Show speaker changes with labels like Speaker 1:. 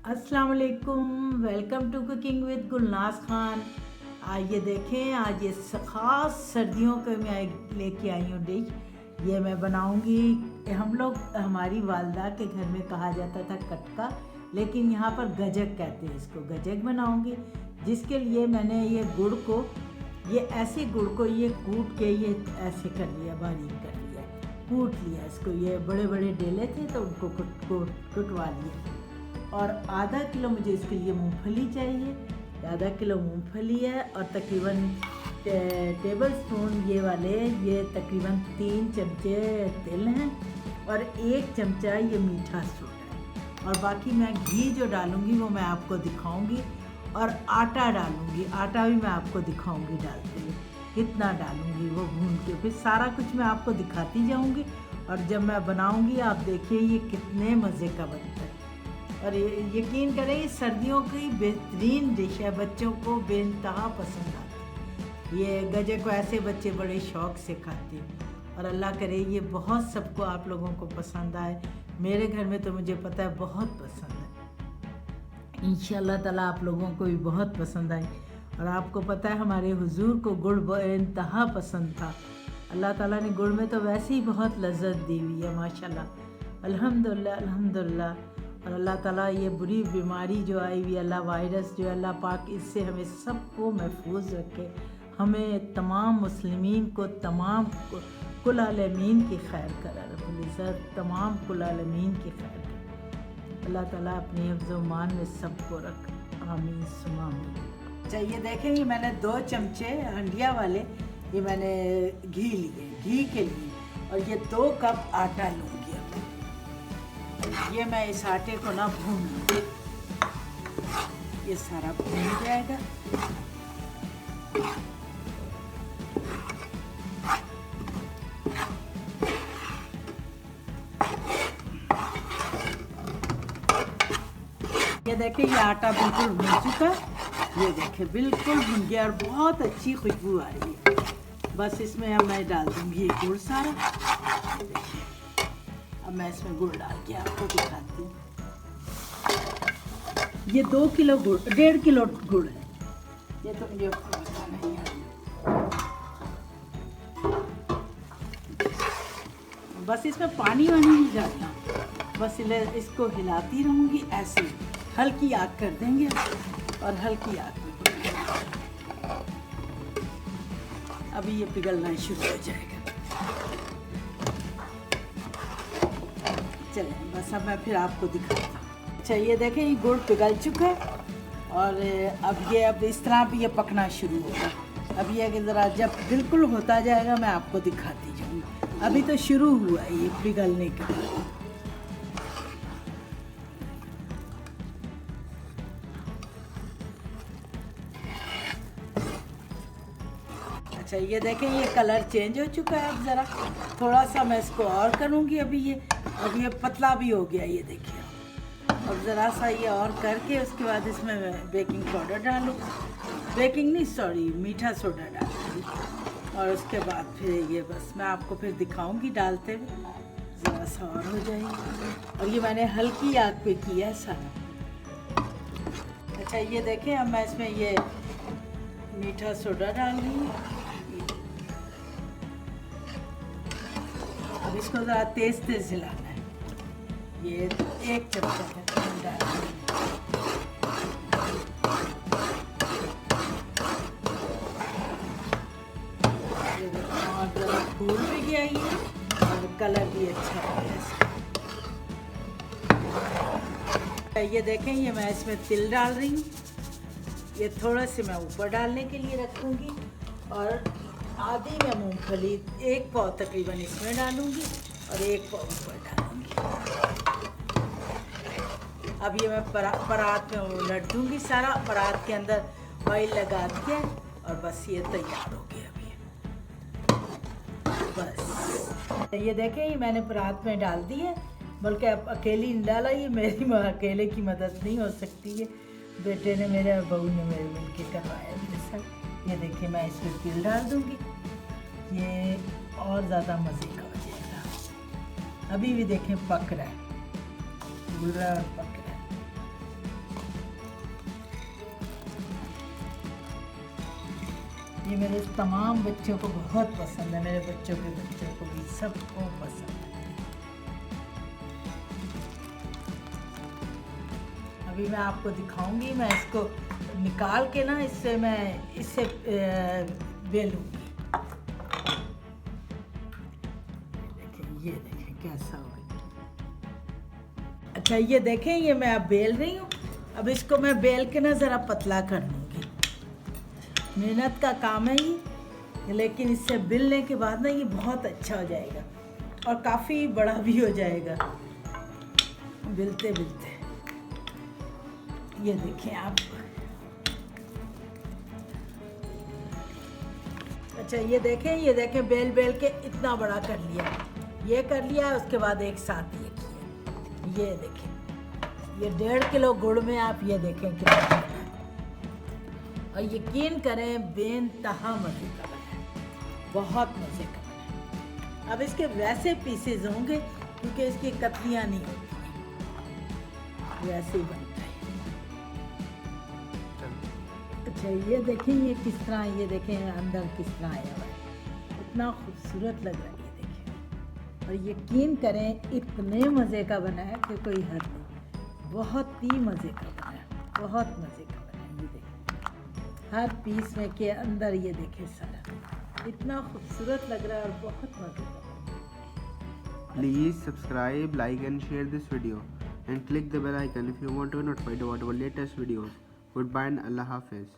Speaker 1: अस्सलाम वालेकुम, welcome to cooking with Gulnaz Khan. ये देखें, आज ये ख़ास सर्दियों के मैं लेके आई हूँ डिश। ये मैं बनाऊँगी। हम लोग, हमारी वालदा के घर में कहा जाता था कटका, लेकिन यहाँ पर गजक कहते हैं इसको। गजक बनाऊँगी, जिसके लिए मैंने ये गुड़ को, ये ऐसे गुड़ को ये कूट के ये ऐसे कर लिया, बारीक कर लिया, कूट लिया इसको। ये बड़े बड़े डेले थे तो उनको कुटवा लिए। और आधा किलो मुझे इसके लिए मूंगफली चाहिए। आधा किलो मूंगफली है और तकरीबन टेबल स्पून ये तकरीबन 3 चमचे तिल हैं और 1 चमचा ये मीठा सोडा है। और बाकी मैं घी जो डालूँगी वो मैं आपको दिखाऊँगी, और आटा डालूँगी। आटा भी मैं आपको दिखाऊँगी डालते हुए, कितना डालूँगी वो भून के। फिर सारा कुछ मैं आपको दिखाती जाऊँगी, और जब मैं बनाऊँगी आप देखिए ये कितने मज़े का बनता है। और यकीन करें, ये सर्दियों की बेहतरीन डिश है, बच्चों को बेइंतहा पसंद आती है। ये गजक को ऐसे बच्चे बड़े शौक़ से खाते हैं, और अल्लाह करे ये बहुत सबको, आप लोगों को पसंद आए। मेरे घर में तो मुझे पता है बहुत पसंद है। इंशाअल्लाह ताला आप लोगों को भी बहुत पसंद आई। और आपको पता है हमारे हुजूर को गुड़ बेइंतहा पसंद था। अल्लाह ताला ने गुड़ में तो वैसे ही बहुत लज्जत दी हुई है माशाल्लाह। अल्हम्दुलिल्लाह अल्हम्दुलिल्लाह। और अल्लाह ताला ये बुरी बीमारी जो आई हुई, अल्लाह वायरस जो, अल्लाह पाक इससे हमें सबको महफूज रखे। हमें तमाम मुस्लिमीन को, तमाम कुल आलमीन की खैर करे रब्बुल इज़्ज़त, तमाम कुल आलमीन की खैर करे अल्लाह ताला अपनी हिफ्ज़ व मान में सबको रख। आमीन सुमा आमीन। अच्छा, ये देखें, ये मैंने 2 चमचे हंडिया वाले ये मैंने घी लिए, घी के लिए। और ये 2 कप आटा लूँगी। ये मैं इस आटे को ना भून, ये सारा भून जाएगा। ये देखिए, ये आटा बिल्कुल भून चुका। ये देखिए बिल्कुल भून गया और बहुत अच्छी खुशबू आ रही है। बस इसमें अब मैं डाल दूँगी गुड़ सारा। अब मैं इसमें गुड़ डाल के आपको दिखाती हूँ। ये 2 किलो गुड़, 1.5 किलो गुड़ है। ये तो मुझे पता नहीं है। बस इसमें पानी वानी नहीं डालना, बस इसको हिलाती रहूँगी ऐसे। हल्की आग कर देंगे और हल्की आग में अभी ये पिघलना शुरू हो जाएगा। चलें, बस अब मैं फिर आपको दिखाती हूँ। अच्छा, ये देखें, ये गुड़ पिघल चुका है और अब इस तरह भी ये पकना शुरू होगा। अब ये ज़रा जब बिल्कुल होता जाएगा मैं आपको दिखाती जाऊँगी। अभी तो शुरू हुआ है ये पिघलने का। अच्छा, ये देखें, ये कलर चेंज हो चुका है। अब ज़रा थोड़ा सा मैं इसको और करूँगी। अब ये पतला भी हो गया, ये देखिए। अब ज़रा सा ये और करके उसके बाद इसमें बेकिंग पाउडर डालूँ, बेकिंग नहीं सॉरी मीठा सोडा डालूँगी। और उसके बाद फिर ये बस मैं आपको फिर दिखाऊँगी डालते हुए। ज़रा सा और हो जाएगी। और ये मैंने हल्की आग पे किया है सारा। अच्छा, ये देखें, अब मैं इसमें ये मीठा सोडा डाल दूँगी। अब इसको ज़रा तेज़ हिलाना है। ये 1 चमचा डाल और ज़रा फूल भी गया ये, और कलर भी अच्छा है इसका। ये देखें, ये मैं इसमें तिल डाल रही हूँ। ये थोड़ा से मैं ऊपर डालने के लिए रखूँगी, और आधी मैं मूंगफली 1 पाव तकरीबन इसमें डालूँगी और 1 पाव ऊपर डालूँगी। अब ये मैं परात में उलट दूँगी सारा, परात के अंदर ऑयल लगा के, और बस ये तैयार हो गया अभी। बस ये देखें, ये मैंने परात में डाल दी है, बल्कि अब अकेली नहीं डाला। ये मेरी अकेले की मदद नहीं हो सकती है, बेटे ने मेरे और बहू ने मेरे मिलकर करवाया मेरे साथ। ये देखिए, मैं इसमें तिल डाल दूँगी, ये और ज़्यादा मज़े का हो जाएगा। अभी भी देखें पक रहा है, भूरा और पक रहा है। ये मेरे तमाम बच्चों को बहुत पसंद है, मेरे बच्चों के बच्चों को भी सबको पसंद है। अभी मैं आपको दिखाऊंगी, मैं इसको निकाल के ना इससे बेलूंगी। ये देखें कैसा हो गया। अच्छा ये देखें, ये मैं अब बेल रही हूँ। अब इसको मैं बेल के ना ज़रा पतला कर लूँगी। मेहनत का काम है ये, लेकिन इससे बेलने के बाद ना ये बहुत अच्छा हो जाएगा और काफ़ी बड़ा भी हो जाएगा बेलते बेलते। ये देखें आप। अच्छा ये देखें बेल बेल के इतना बड़ा कर लिया, ये कर लिया। उसके बाद एक साथ ये किया। ये देखें, ये 1.5 किलो गुड़ में आप ये देखें कितना, और यकीन करें बेनतहा मज़े का बना है, बहुत मज़े का बना है। अब इसके वैसे पीसेज होंगे क्योंकि इसकी कतलियाँ नहीं होती हैं, वैसे ही बनता है। अच्छा ये देखें ये किस तरह, ये देखें अंदर किस तरह आया हुआ है, इतना खूबसूरत लग रहा है। ये देखें और यकीन करें इतने मज़े का बना है कि कोई हद नहीं, बहुत ही मज़े का बना है, बहुत मज़े का बना है। ये देखें हर पीस में के अंदर ये देखें सारा इतना खूबसूरत लग रहा है और बहुत मज़े का।
Speaker 2: Please subscribe, like and share this video and click the bell icon if you want to be notified about our latest videos. Goodbye and Allah Hafiz.